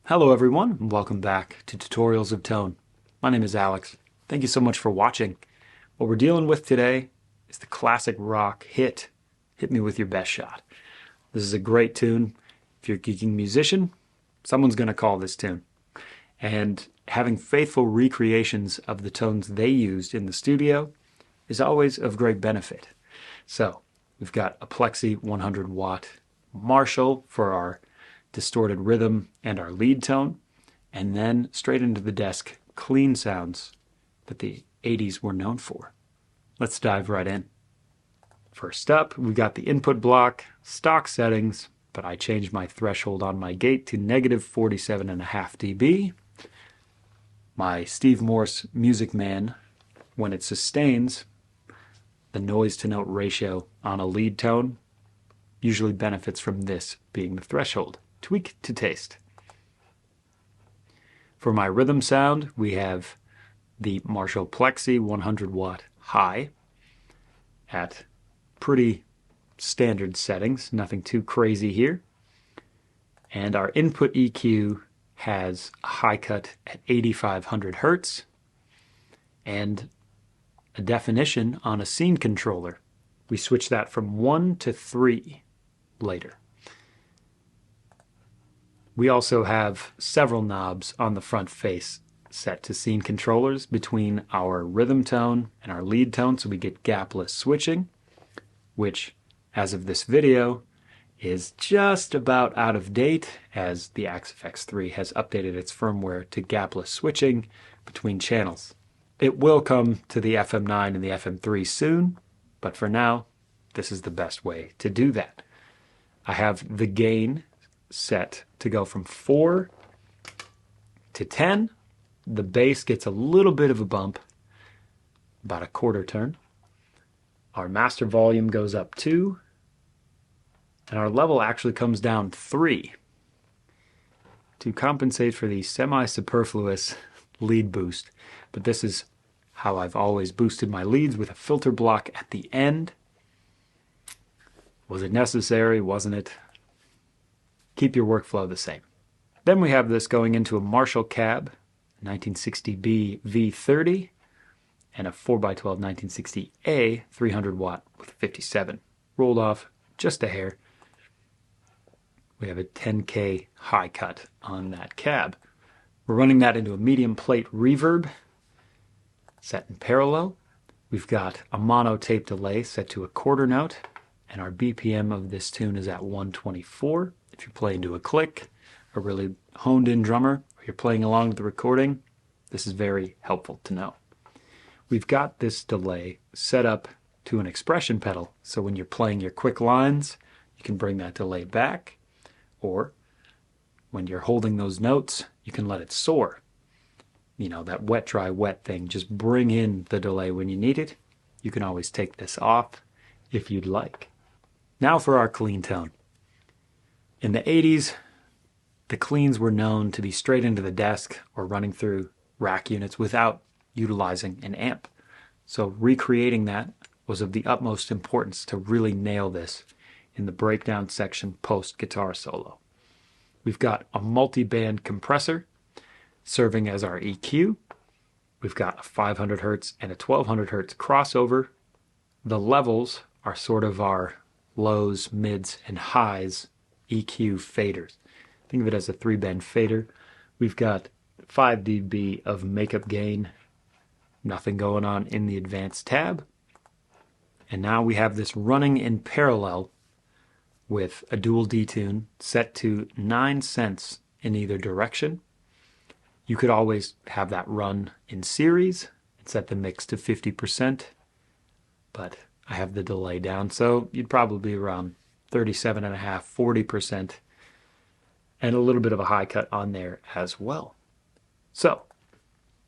Hello everyone, and welcome back to Tutorials of Tone. My name is Alex. Thank you so much for watching. What we're dealing with today is the classic rock hit, Hit Me With Your Best Shot. This is a great tune. If you're a geeking musician, someone's going to call this tune. And having faithful recreations of the tones they used in the studio is always of great benefit. So, we've got a Plexi 100 watt Marshall for our distorted rhythm and our lead tone, and then straight into the desk, clean sounds that the 80s were known for. Let's dive right in. First up, we've got the input block, stock settings, but I changed my threshold on my gate to negative 47.5 dB. My Steve Morse Music Man, when it sustains, the noise to note ratio on a lead tone usually benefits from this being the threshold. Tweak to taste. For my rhythm sound, we have the Marshall Plexi 100 watt high at pretty standard settings, nothing too crazy here. And our input EQ has a high cut at 8500 Hertz and a definition on a scene controller. We switch that from 1 to 3 later. We also have several knobs on the front face set to scene controllers between our rhythm tone and our lead tone, so we get gapless switching, which, as of this video, is just about out of date as the FX3 has updated its firmware to gapless switching between channels. It will come to the FM9 and the FM3 soon, but for now, this is the best way to do that. I have the gain set to go from 4 to 10. The bass gets a little bit of a bump, about a quarter turn. Our master volume goes up 2, and our level actually comes down 3 to compensate for the semi-superfluous lead boost. But this is how I've always boosted my leads, with a filter block at the end. Was it necessary? Wasn't it? Keep your workflow the same. Then we have this going into a Marshall cab, 1960B V30, and a 4x12 1960A 300 watt with 57. Rolled off just a hair. We have a 10K high cut on that cab. We're running that into a medium plate reverb set in parallel. We've got a mono tape delay set to a quarter note, and our BPM of this tune is at 124. If you're playing to a click, a really honed in drummer, or you're playing along with the recording, this is very helpful to know. We've got this delay set up to an expression pedal, so when you're playing your quick lines, you can bring that delay back, or when you're holding those notes, you can let it soar. You know, that wet, dry, wet thing, just bring in the delay when you need it. You can always take this off if you'd like. Now for our clean tone. In the 80s, the cleans were known to be straight into the desk or running through rack units without utilizing an amp. So recreating that was of the utmost importance to really nail this in the breakdown section post guitar solo. We've got a multi-band compressor serving as our EQ. We've got a 500 Hertz and a 1200 Hertz crossover. The levels are sort of our lows, mids, and highs EQ faders. Think of it as a 3-band fader. We've got 5 dB of makeup gain. Nothing going on in the advanced tab. And now we have this running in parallel with a dual detune set to 9 cents in either direction. You could always have that run in series and set the mix to 50%, but I have the delay down, so you'd probably be around 37.5, 40%, and a little bit of a high cut on there as well. So,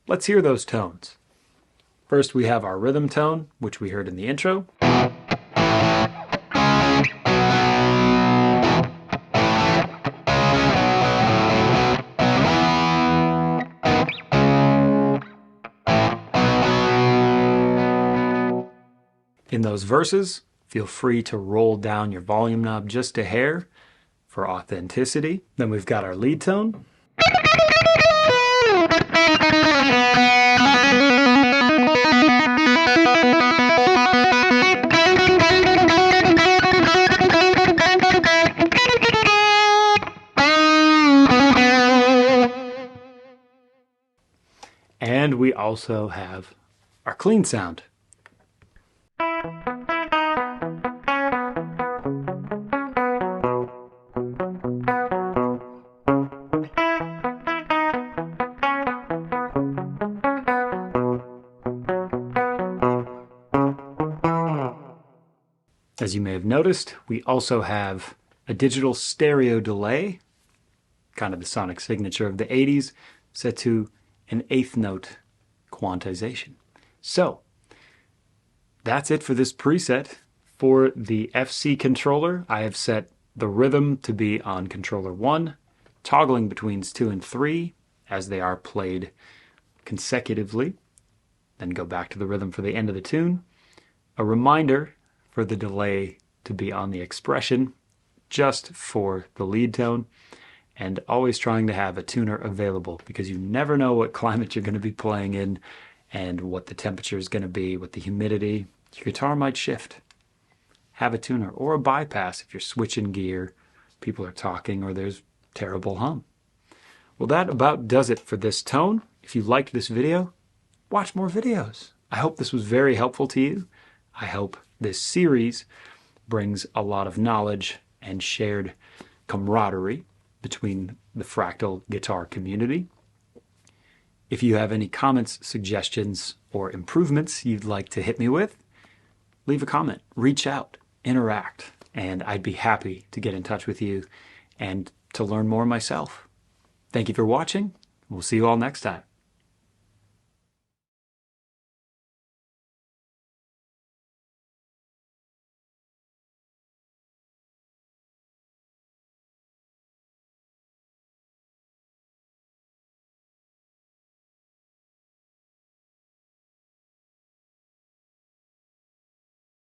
let's hear those tones. First we have our rhythm tone, which we heard in the intro. In those verses, feel free to roll down your volume knob just a hair for authenticity. Then we've got our lead tone. And we also have our clean sound. As you may have noticed, we also have a digital stereo delay, kind of the sonic signature of the 80s, set to an eighth note quantization. So, that's it for this preset. For the FC controller, I have set the rhythm to be on controller 1, toggling between 2 and 3 as they are played consecutively. Then go back to the rhythm for the end of the tune. A reminder for the delay to be on the expression, just for the lead tone, and always trying to have a tuner available because you never know what climate you're going to be playing in and what the temperature is going to be, what the humidity. Your guitar might shift. Have a tuner or a bypass if you're switching gear, people are talking, or there's terrible hum. Well, that about does it for this tone. If you liked this video, watch more videos. I hope this was very helpful to you. I hope this series brings a lot of knowledge and shared camaraderie between the Fractal guitar community. If you have any comments, suggestions, or improvements you'd like to hit me with, leave a comment, reach out, interact, and I'd be happy to get in touch with you and to learn more myself. Thank you for watching. We'll see you all next time.